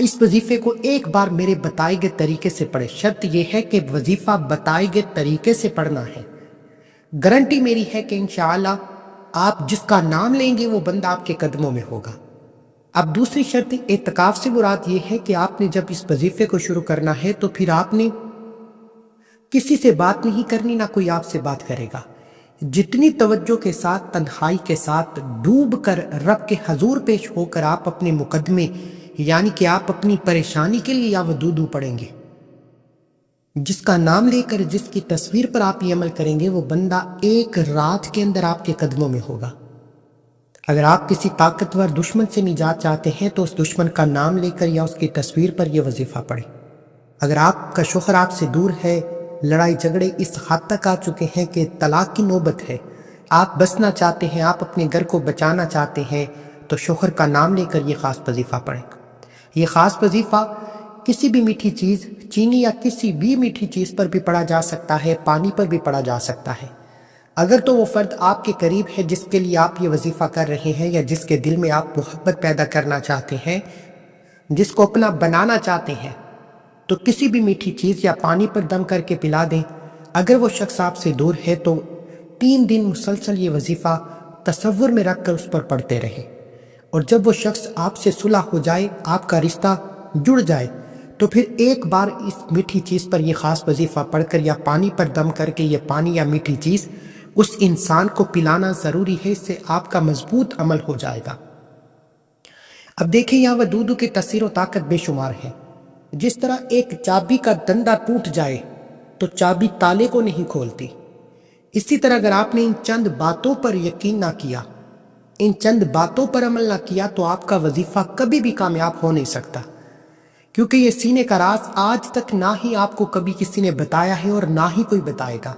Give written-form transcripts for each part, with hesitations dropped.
اس وظیفے کو ایک بار میرے بتائے گئے طریقے سے پڑھیں۔ شرط یہ ہے کہ وظیفہ بتائے گئے طریقے سے پڑھنا ہے۔ گارنٹی میری ہے کہ انشاءاللہ آپ جس کا نام لیں گے وہ بندہ آپ کے قدموں میں ہوگا۔ اب دوسری شرط اعتکاف سے مراد یہ ہے کہ آپ نے جب اس وظیفے کو شروع کرنا ہے تو پھر آپ نے کسی سے بات نہیں کرنی، نہ کوئی آپ سے بات کرے گا۔ جتنی توجہ کے ساتھ، تنہائی کے ساتھ ڈوب کر رب کے حضور پیش ہو کر آپ اپنے مقدمے یعنی کہ آپ اپنی پریشانی کے لیے یا ودودو پڑھیں گے، جس کا نام لے کر جس کی تصویر پر آپ یہ عمل کریں گے وہ بندہ ایک رات کے اندر آپ کے قدموں میں ہوگا۔ اگر آپ کسی طاقتور دشمن سے نجات چاہتے ہیں تو اس دشمن کا نام لے کر یا اس کی تصویر پر یہ وظیفہ پڑھیں۔ اگر آپ کا شوہر آپ سے دور ہے، لڑائی جھگڑے اس حد تک آ چکے ہیں کہ طلاق کی نوبت ہے، آپ بسنا چاہتے ہیں، آپ اپنے گھر کو بچانا چاہتے ہیں، تو شوہر کا نام لے کر یہ خاص وظیفہ پڑھیں۔ یہ خاص وظیفہ کسی بھی میٹھی چیز، چینی یا کسی بھی میٹھی چیز پر بھی پڑھا جا سکتا ہے، پانی پر بھی پڑھا جا سکتا ہے۔ اگر تو وہ فرد آپ کے قریب ہے جس کے لیے آپ یہ وظیفہ کر رہے ہیں یا جس کے دل میں آپ محبت پیدا کرنا چاہتے ہیں، جس کو اپنا بنانا چاہتے ہیں، تو کسی بھی میٹھی چیز یا پانی پر دم کر کے پلا دیں۔ اگر وہ شخص آپ سے دور ہے تو 3 دن مسلسل یہ وظیفہ تصور میں رکھ کر اس پر پڑھتے رہیں، اور جب وہ شخص آپ سے صلح ہو جائے، آپ کا رشتہ جڑ جائے، تو پھر ایک بار اس میٹھی چیز پر یہ خاص وظیفہ پڑھ کر یا پانی پر دم کر کے یہ پانی یا میٹھی چیز اس انسان کو پلانا ضروری ہے، اس سے آپ کا مضبوط عمل ہو جائے گا۔ اب دیکھیں یہاں ودودو کی تاثیر و طاقت بے شمار ہے۔ جس طرح ایک چابی کا دندہ ٹوٹ جائے تو چابی تالے کو نہیں کھولتی، اسی طرح اگر آپ نے ان چند باتوں پر یقین نہ کیا، ان چند باتوں پر عمل نہ کیا، تو آپ کا وظیفہ کبھی بھی کامیاب ہو نہیں سکتا، کیونکہ یہ سینے کا راز آج تک نہ ہی آپ کو کبھی کسی نے بتایا ہے اور نہ ہی کوئی بتائے گا۔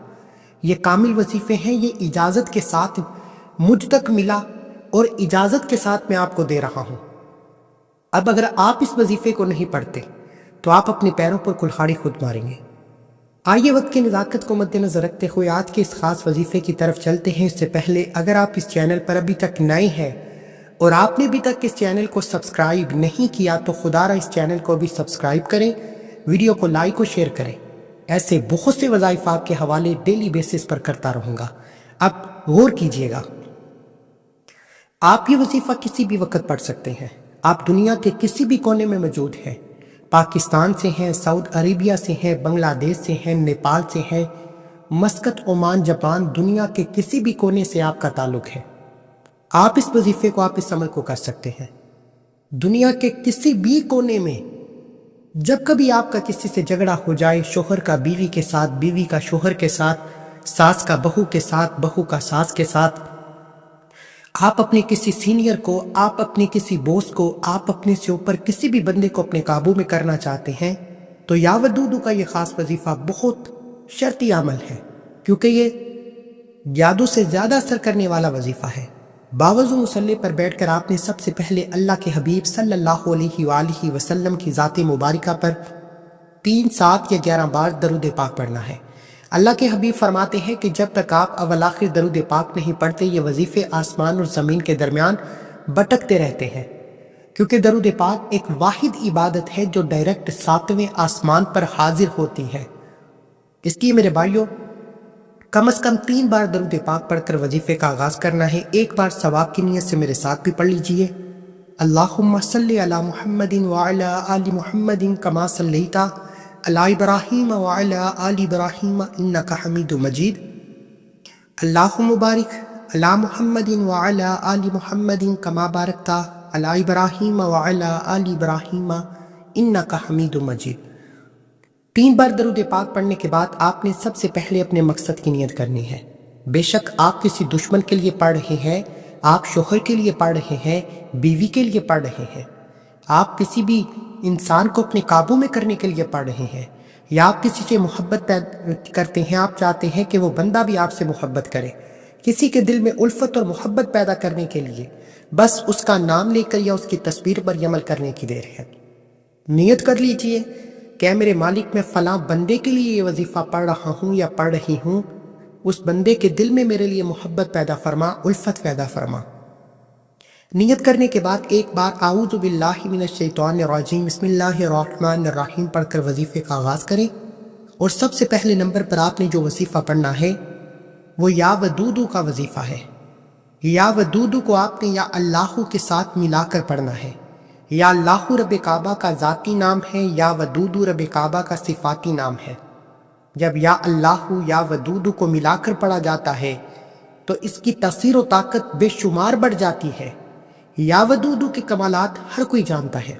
یہ کامل وظیفے ہیں، یہ اجازت کے ساتھ مجھ تک ملا اور اجازت کے ساتھ میں آپ کو دے رہا ہوں۔ اب اگر آپ اس وظیفے کو نہیں پڑھتے تو آپ اپنے پیروں پر کلہاڑی خود ماریں گے۔ آئیے وقت کی نزاکت کو مد نظر رکھتے ہوئے آج کے اس خاص وظیفے کی طرف چلتے ہیں۔ اس سے پہلے اگر آپ اس چینل پر ابھی تک نئے ہیں اور آپ نے ابھی تک اس چینل کو سبسکرائب نہیں کیا تو خدا را اس چینل کو بھی سبسکرائب کریں، ویڈیو کو لائک و شیئر کریں۔ ایسے بہت سے وظائف آپ کے حوالے ڈیلی بیسس پر کرتا رہوں گا۔ اب غور کیجئے گا، آپ یہ وظیفہ کسی بھی وقت پڑھ سکتے ہیں۔ آپ دنیا کے کسی بھی کونے میں موجود ہیں، پاکستان سے ہیں، سعودی عربیہ سے ہیں، بنگلہ دیش سے ہیں، نیپال سے ہیں، مسقط، عمان، جاپان، دنیا کے کسی بھی کونے سے آپ کا تعلق ہے، آپ اس وظیفے کو، آپ اس عمل کو کر سکتے ہیں۔ دنیا کے کسی بھی کونے میں جب کبھی آپ کا کسی سے جھگڑا ہو جائے، شوہر کا بیوی کے ساتھ، بیوی کا شوہر کے ساتھ، ساس کا بہو کے ساتھ، بہو کا ساس کے ساتھ، آپ اپنے کسی سینئر کو، آپ اپنے کسی بوس کو، آپ اپنے سے اوپر کسی بھی بندے کو اپنے قابو میں کرنا چاہتے ہیں، تو یا ودودو کا یہ خاص وظیفہ بہت شرطی عمل ہے، کیونکہ یہ جادو سے زیادہ اثر کرنے والا وظیفہ ہے۔ باوضو مصلی پر بیٹھ کر آپ نے سب سے پہلے اللہ کے حبیب صلی اللہ علیہ وآلہ وسلم کی ذات مبارکہ پر 3، 7 یا 11 بار درود پاک پڑھنا ہے۔ اللہ کے حبیب فرماتے ہیں کہ جب تک آپ اول آخر درود پاک نہیں پڑھتے، یہ وظیفے آسمان اور زمین کے درمیان بٹکتے رہتے ہیں، کیونکہ درود پاک ایک واحد عبادت ہے جو ڈائریکٹ 7ویں آسمان پر حاضر ہوتی ہے۔ اس لیے میرے بھائیوں، کم از کم 3 بار درود پاک پڑھ کر وظیفے کا آغاز کرنا ہے۔ ایک بار ثواب کی نیت سے میرے ساتھ بھی پڑھ لیجئے۔ اللہم صلی علی محمد وعلی آل محمد کما صلیت علی ابراہیم وعلی آل ابراہیم انک حمید مجید۔ اللہم بارک علی محمد وعلی آل محمد کما بارکت علی ابراہیم وعلی آل ابراہیم انک حمید مجید۔ 3 بار درود پاک پڑھنے کے بعد آپ نے سب سے پہلے اپنے مقصد کی نیت کرنی ہے۔ بے شک آپ کسی دشمن کے لیے پڑھ رہے ہیں، آپ شوہر کے لیے پڑھ رہے ہیں، بیوی کے لیے پڑھ رہے ہیں، آپ کسی بھی انسان کو اپنے قابو میں کرنے کے لیے پڑھ رہے ہیں، یا آپ کسی سے محبت کرتے ہیں، آپ چاہتے ہیں کہ وہ بندہ بھی آپ سے محبت کرے، کسی کے دل میں الفت اور محبت پیدا کرنے کے لیے بس اس کا نام لے کر یا اس کی تصویر پر عمل کرنے کی دیر ہے۔ نیت کر لیجئے کہ اے میرے مالک، میں فلاں بندے کے لیے یہ وظیفہ پڑھ رہا ہوں یا پڑھ رہی ہوں، اس بندے کے دل میں میرے لیے محبت پیدا فرما، الفت پیدا فرما۔ نیت کرنے کے بعد ایک بار اعوذ باللہ من الشیطان الرجیم بسم اللہ الرحمن الرحیم پڑھ کر وظیفے کا آغاز کریں، اور سب سے پہلے نمبر پر آپ نے جو وظیفہ پڑھنا ہے وہ یا ودودو کا وظیفہ ہے۔ یا ودودو کو آپ نے یا اللہ کے ساتھ ملا کر پڑھنا ہے۔ یا اللہ رب کعبہ کا ذاتی نام ہے، یا ودودو رب کعبہ کا صفاتی نام ہے۔ جب یا اللہ یا ودودو کو ملا کر پڑھا جاتا ہے تو اس کی تاثیر و طاقت بے شمار بڑھ جاتی ہے۔ یا ودودو کے کمالات ہر کوئی جانتا ہے۔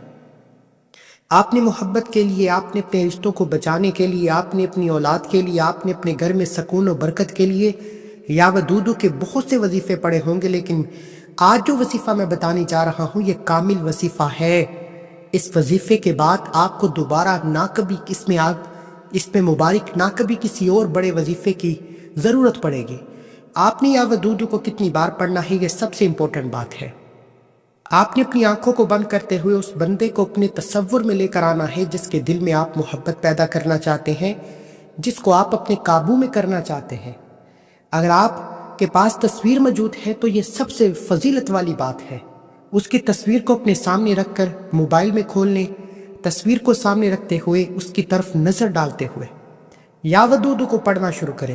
آپ نے محبت کے لیے، آپ نے اپنے رشتوں کو بچانے کے لیے، آپ نے اپنی اولاد کے لیے، آپ نے اپنے گھر میں سکون و برکت کے لیے یا ودودو کے بہت سے وظیفے پڑھے ہوں گے، لیکن آج جو وظیفہ میں بتانے جا رہا ہوں یہ کامل وظیفہ ہے۔ اس وظیفے کے بعد آپ کو دوبارہ نہ کبھی اس میں مبارک نہ کبھی کسی اور بڑے وظیفے کی ضرورت پڑے گی۔ آپ نے یا ودودو کو کتنی بار پڑھنا ہے یہ سب سے امپورٹنٹ بات ہے۔ آپ نے اپنی آنکھوں کو بند کرتے ہوئے اس بندے کو اپنے تصور میں لے کر آنا ہے جس کے دل میں آپ محبت پیدا کرنا چاہتے ہیں، جس کو آپ اپنے قابو میں کرنا چاہتے ہیں۔ اگر آپ کے پاس تصویر موجود ہے تو یہ سب سے فضیلت والی بات ہے۔ اس کی تصویر کو اپنے سامنے رکھ کر موبائل میں کھول لیں، تصویر کو سامنے رکھتے ہوئے اس کی طرف نظر ڈالتے ہوئے یا ودودو کو پڑھنا شروع کریں۔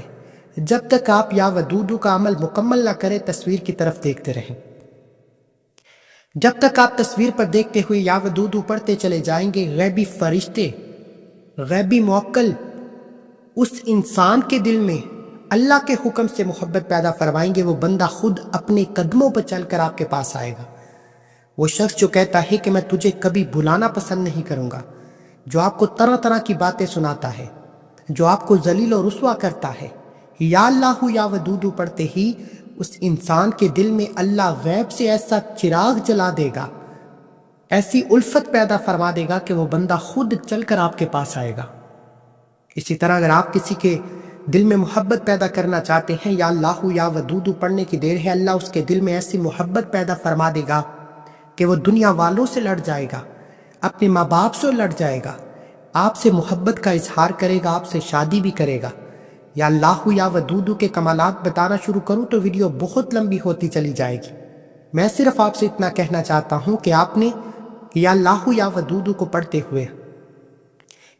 جب تک آپ یا ودودو کا عمل مکمل نہ کریں تصویر کی طرف دیکھتے رہیں۔ جب تک آپ تصویر پر دیکھتے ہوئے یا ودودو پڑھتے چلے جائیں گے، غیبی فرشتے، غیبی موکل اس انسان کے دل میں اللہ کے حکم سے محبت پیدا فرمائیں گے۔ وہ بندہ خود اپنے قدموں پر چل کر آپ کے پاس آئے گا۔ وہ شخص جو کہتا ہے کہ میں تجھے کبھی بلانا پسند نہیں کروں گا، جو آپ کو طرح طرح کی باتیں سناتا ہے، جو آپ کو ذلیل و رسوا کرتا ہے، یا اللہ یا ودودو پڑھتے ہی اس انسان کے دل میں اللہ غیب سے ایسا چراغ جلا دے گا، ایسی الفت پیدا فرما دے گا کہ وہ بندہ خود چل کر آپ کے پاس آئے گا۔ اسی طرح اگر آپ کسی کے دل میں محبت پیدا کرنا چاہتے ہیں، یا اللہ یا ودودو پڑھنے کی دیر ہے، اللہ اس کے دل میں ایسی محبت پیدا فرما دے گا کہ وہ دنیا والوں سے لڑ جائے گا، اپنے ماں باپ سے لڑ جائے گا، آپ سے محبت کا اظہار کرے گا، آپ سے شادی بھی کرے گا۔ یا اللہ یا ودودو کے کمالات بتانا شروع کروں تو ویڈیو بہت لمبی ہوتی چلی جائے گی۔ میں صرف آپ سے اتنا کہنا چاہتا ہوں کہ آپ نے یا اللہ یا ودودو کو پڑھتے ہوئے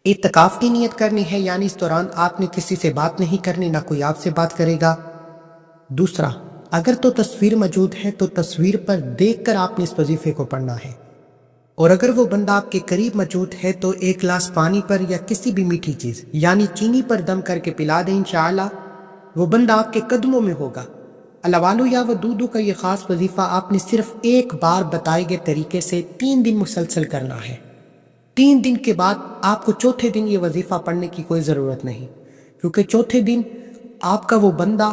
اعتکاف کی نیت کرنی ہے، یعنی اس دوران آپ نے کسی سے بات نہیں کرنی، نہ کوئی آپ سے بات کرے گا۔ دوسرا، اگر تو تصویر موجود ہے تو تصویر پر دیکھ کر آپ نے اس وظیفے کو پڑھنا ہے، اور اگر وہ بندہ آپ کے قریب موجود ہے تو ایک گلاس پانی پر یا کسی بھی میٹھی چیز یعنی چینی پر دم کر کے پلا دیں، انشاءاللہ وہ بندہ آپ کے قدموں میں ہوگا۔ الوالو یا ودودو کا یہ خاص وظیفہ آپ نے صرف ایک بار بتائے گئے طریقے سے 3 دن مسلسل کرنا ہے۔ 3 دن کے بعد آپ کو چوتھے دن یہ وظیفہ پڑھنے کی کوئی ضرورت نہیں، کیونکہ چوتھے دن آپ کا وہ بندہ،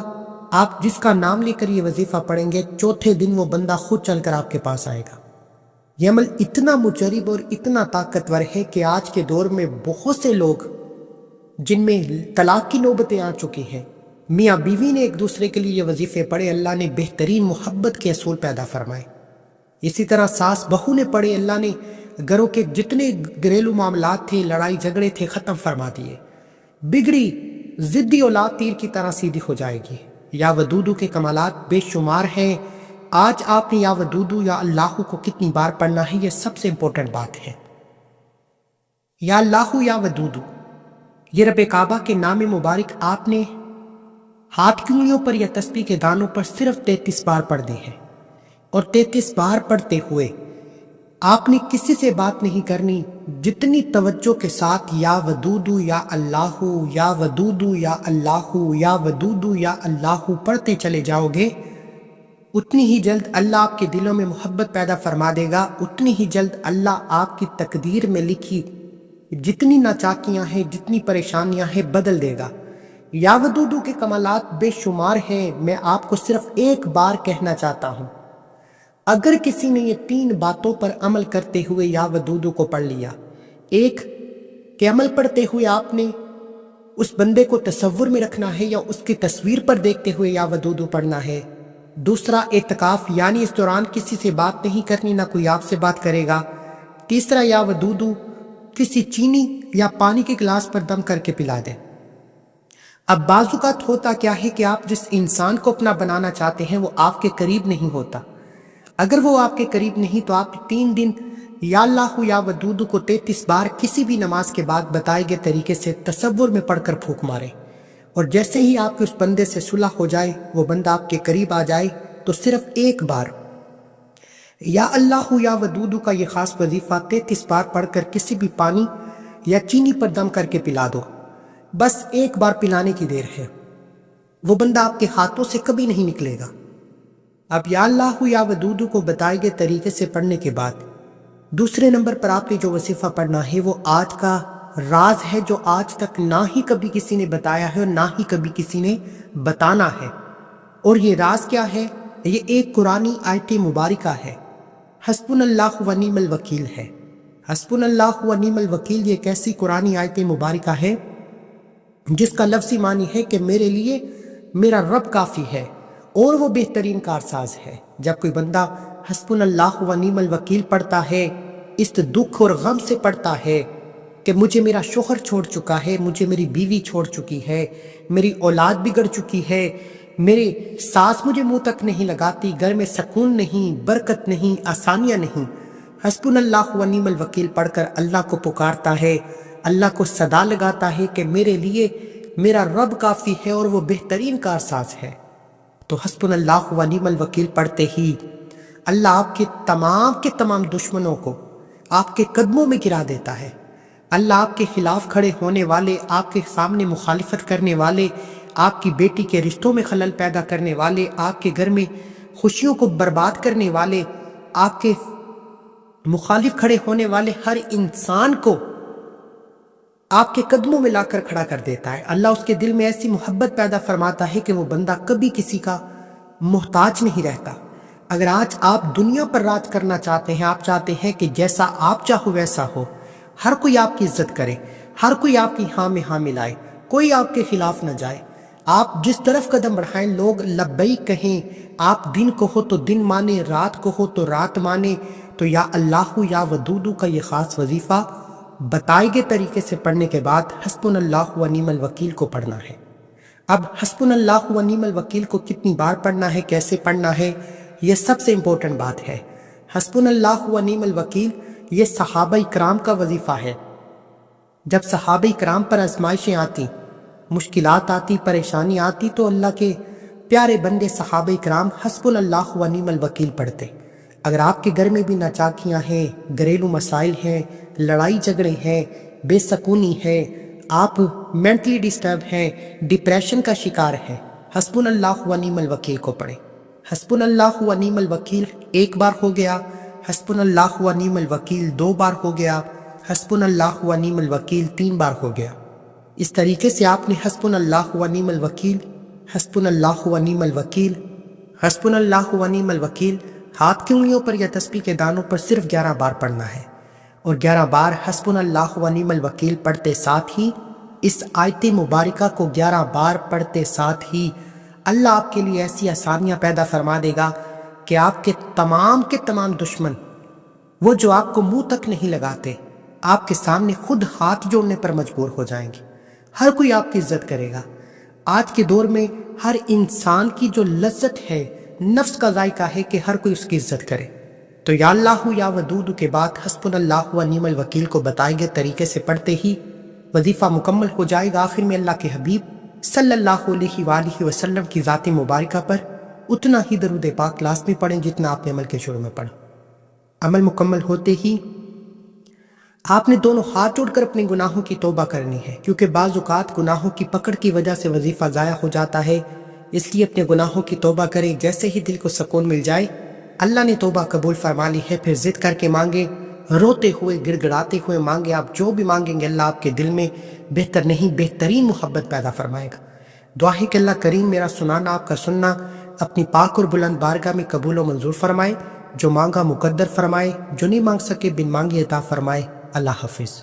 آپ جس کا نام لے کر یہ وظیفہ پڑھیں گے، چوتھے دن وہ بندہ خود چل کر آپ کے پاس آئے گا۔ یہ عمل اتنا مجرب اور اتنا طاقتور ہے کہ آج کے دور میں بہت سے لوگ جن میں طلاق کی نوبتیں آ چکی ہیں، میاں بیوی نے ایک دوسرے کے لیے یہ وظیفے پڑھے، اللہ نے بہترین محبت کے اصول پیدا فرمائے۔ اسی طرح ساس بہو نے پڑھے، اللہ نے گھروں کے جتنے گھریلو معاملات تھے، لڑائی جھگڑے تھے، ختم فرما دیے۔ بگڑی ضدی اولاد تیر کی طرح سیدھی ہو جائے گی۔ یا ودودو کے کمالات بے شمار ہیں۔ آج آپ نے یا ودودو یا اللہ کو کتنی بار پڑھنا ہے یہ سب سے امپورٹنٹ بات ہے۔ یا اللہ یا ودودو، یہ رب کعبہ کے نام مبارک آپ نے ہاتھ کی انگلیوں پر یا تسبیح کے دانوں پر صرف 33 بار پڑھ دی ہے، اور 33 بار پڑھتے ہوئے آپ نے کسی سے بات نہیں کرنی۔ جتنی توجہ کے ساتھ یا ودودو یا اللہ یا ودودو یا اللہ یا ودودو یا اللہ پڑھتے چلے جاؤ گے، اتنی ہی جلد اللہ آپ کے دلوں میں محبت پیدا فرما دے گا، اتنی ہی جلد اللہ آپ کی تقدیر میں لکھی جتنی ناچاکیاں ہیں، جتنی پریشانیاں ہیں، بدل دے گا۔ یا ودودو کے کمالات بے شمار ہیں، میں آپ کو صرف ایک بار کہنا چاہتا ہوں، اگر کسی نے یہ 3 باتوں پر عمل کرتے ہوئے یا ودودو کو پڑھ لیا، ایک کہ عمل پڑھتے ہوئے آپ نے اس بندے کو تصور میں رکھنا ہے یا اس کی تصویر پر دیکھتے ہوئے یا ودودو پڑھنا ہے۔ دوسرا، اعتکاف یعنی اس دوران کسی سے بات نہیں کرنی، نہ کوئی آپ سے بات کرے گا۔ تیسرا، یا ودودو کسی چینی یا پانی کے گلاس پر دم کر کے پلا دیں۔ اب بعض اوقات ہوتا کیا ہے کہ آپ جس انسان کو اپنا بنانا چاہتے ہیں وہ آپ کے قریب نہیں ہوتا، اگر وہ آپ کے قریب نہیں تو آپ 3 دن یا اللہ یا ودود کو 33 بار کسی بھی نماز کے بعد بتائے گئے طریقے سے تصور میں پڑھ کر پھونک مارے، اور جیسے ہی آپ کے اس بندے سے صلح ہو جائے، وہ بندہ آپ کے قریب آ جائے، تو صرف ایک بار یا اللہ یا ودود کا یہ خاص وظیفہ 33 بار پڑھ کر کسی بھی پانی یا چینی پر دم کر کے پلا دو۔ بس ایک بار پلانے کی دیر ہے، وہ بندہ آپ کے ہاتھوں سے کبھی نہیں نکلے گا۔ اب یا اللہ یا ودود کو بتائے گئے طریقے سے پڑھنے کے بعد دوسرے نمبر پر آپ نے جو وظیفہ پڑھنا ہے وہ آج کا راز ہے، جو آج تک نہ ہی کبھی کسی نے بتایا ہے اور نہ ہی کبھی کسی نے بتانا ہے۔ اور یہ راز کیا ہے؟ یہ ایک قرآنی آیت مبارکہ ہے، حسبنا اللہ و نعم الوکیل ہے۔ حسبنا اللہ و نعم الوکیل یہ ایک ایسی قرآنی آیت مبارکہ ہے جس کا لفظی معنی ہے کہ میرے لیے میرا رب کافی ہے اور وہ بہترین کارساز ہے۔ جب کوئی بندہ حسبنا اللہ و نعم الوکیل پڑھتا ہے، اس دکھ اور غم سے پڑھتا ہے کہ مجھے میرا شوہر چھوڑ چکا ہے، مجھے میری بیوی چھوڑ چکی ہے، میری اولاد بگڑ چکی ہے، میرے ساس مجھے منہ تک نہیں لگاتی، گھر میں سکون نہیں، برکت نہیں، آسانیاں نہیں، حسبنا اللہ و نعم الوکیل پڑھ کر اللہ کو پکارتا ہے، اللہ کو صدا لگاتا ہے کہ میرے لیے میرا رب کافی ہے اور وہ بہترین کارساز ہے، تو حسبنا اللہ و نعم الوکیل پڑھتے ہی اللہ آپ کے تمام دشمنوں کو آپ کے قدموں میں گرا دیتا ہے۔ اللہ آپ کے خلاف کھڑے ہونے والے، آپ کے سامنے مخالفت کرنے والے، آپ کی بیٹی کے رشتوں میں خلل پیدا کرنے والے، آپ کے گھر میں خوشیوں کو برباد کرنے والے، آپ کے مخالف کھڑے ہونے والے ہر انسان کو آپ کے قدموں میں لا کر کھڑا کر دیتا ہے۔ اللہ اس کے دل میں ایسی محبت پیدا فرماتا ہے کہ وہ بندہ کبھی کسی کا محتاج نہیں رہتا۔ اگر آج آپ دنیا پر راج کرنا چاہتے ہیں، آپ چاہتے ہیں کہ جیسا آپ چاہو ویسا ہو، ہر کوئی آپ کی عزت کرے، ہر کوئی آپ کی ہاں میں ہاں ملائے، کوئی آپ کے خلاف نہ جائے، آپ جس طرف قدم بڑھائیں لوگ لبیک کہیں، آپ دن کو ہو تو دن مانے، رات کو ہو تو رات مانے، تو یا اللہ یا ودود کا یہ خاص وظیفہ بتائے گئے طریقے سے پڑھنے کے بعد حسبنا اللہ و نعم الوکیل کو پڑھنا ہے۔ اب حسبنا اللہ و نعم الوکیل کو کتنی بار پڑھنا ہے، کیسے پڑھنا ہے، یہ سب سے امپورٹنٹ بات ہے۔ حسبنا اللہ و نعم الوکیل یہ صحابہ کرام کا وظیفہ ہے۔ جب صحابہ کرام پر آزمائشیں آتی، مشکلات آتی، پریشانی آتی، تو اللہ کے پیارے بندے صحابہ کرام حسبنا اللہ و نعم الوکیل پڑھتے۔ اگر آپ کے گھر میں بھی ناچاکیاں ہیں، گھریلو مسائل ہیں، لڑائی جھگڑے ہیں، بے سکونی ہے، آپ مینٹلی ڈسٹرب ہیں، ڈپریشن کا شکار ہیں، حسبنا اللہ و نعم الوکیل کو پڑھیں۔ حسبنا اللہ و نعم الوکیل ایک بار ہو گیا، حسبنا اللہ و نعم الوکیل 2 بار ہو گیا، حسبنا اللہ و نعم الوکیل 3 بار ہو گیا۔ اس طریقے سے آپ نے حسبنا اللہ و نعم الوکیل، حسبنا اللہ و نعم الوکیل، حسبنا اللہ و نعم الوکیل ہاتھ کی انگلیوں پر یا تسبیح کے دانوں پر صرف 11 بار پڑھنا ہے، اور 11 بار حسبنا اللہ و نعم الوکیل پڑھتے ساتھ ہی اس آیت مبارکہ کو 11 بار پڑھتے ساتھ ہی اللہ آپ کے لیے ایسی آسانیاں پیدا فرما دے گا کہ آپ کے تمام دشمن، وہ جو آپ کو منہ تک نہیں لگاتے، آپ کے سامنے خود ہاتھ جوڑنے پر مجبور ہو جائیں گے۔ ہر کوئی آپ کی عزت کرے گا۔ آج کے دور میں ہر انسان کی جو لذت ہے، نفس کا ذائقہ ہے کہ ہر کوئی اس کی عزت کرے، تو یا اللہ یا ودود کے بعد حسبنا اللہ و نعم الوکیل کو بتائے گئے طریقے سے پڑھتے ہی وظیفہ مکمل ہو جائے گا۔ آخر میں اللہ کے حبیب صلی اللہ علیہ وآلہ وسلم کی ذات مبارکہ پر اتنا ہی درود پاک لازمی پڑھیں جتنا آپ نے عمل کے شروع میں پڑھا۔ عمل مکمل ہوتے ہی آپ نے دونوں ہاتھ جوڑ کر اپنے گناہوں کی توبہ کرنی ہے، کیونکہ بعض اوقات گناہوں کی پکڑ کی وجہ سے وظیفہ ضائع ہو جاتا ہے، اس لیے اپنے گناہوں کی توبہ کریں۔ جیسے ہی دل کو سکون مل جائے، اللہ نے توبہ قبول فرما لی ہے، پھر ضد کر کے مانگے، روتے ہوئے گڑ گڑاتے ہوئے مانگے، آپ جو بھی مانگیں گے اللہ آپ کے دل میں بہتر نہیں بہترین محبت پیدا فرمائے گا۔ دعا ہے کہ اللہ کریم میرا سنانا، آپ کا سننا اپنی پاک اور بلند بارگاہ میں قبول و منظور فرمائے، جو مانگا مقدر فرمائے، جو نہیں مانگ سکے بن مانگے عطا فرمائے۔ اللہ حافظ۔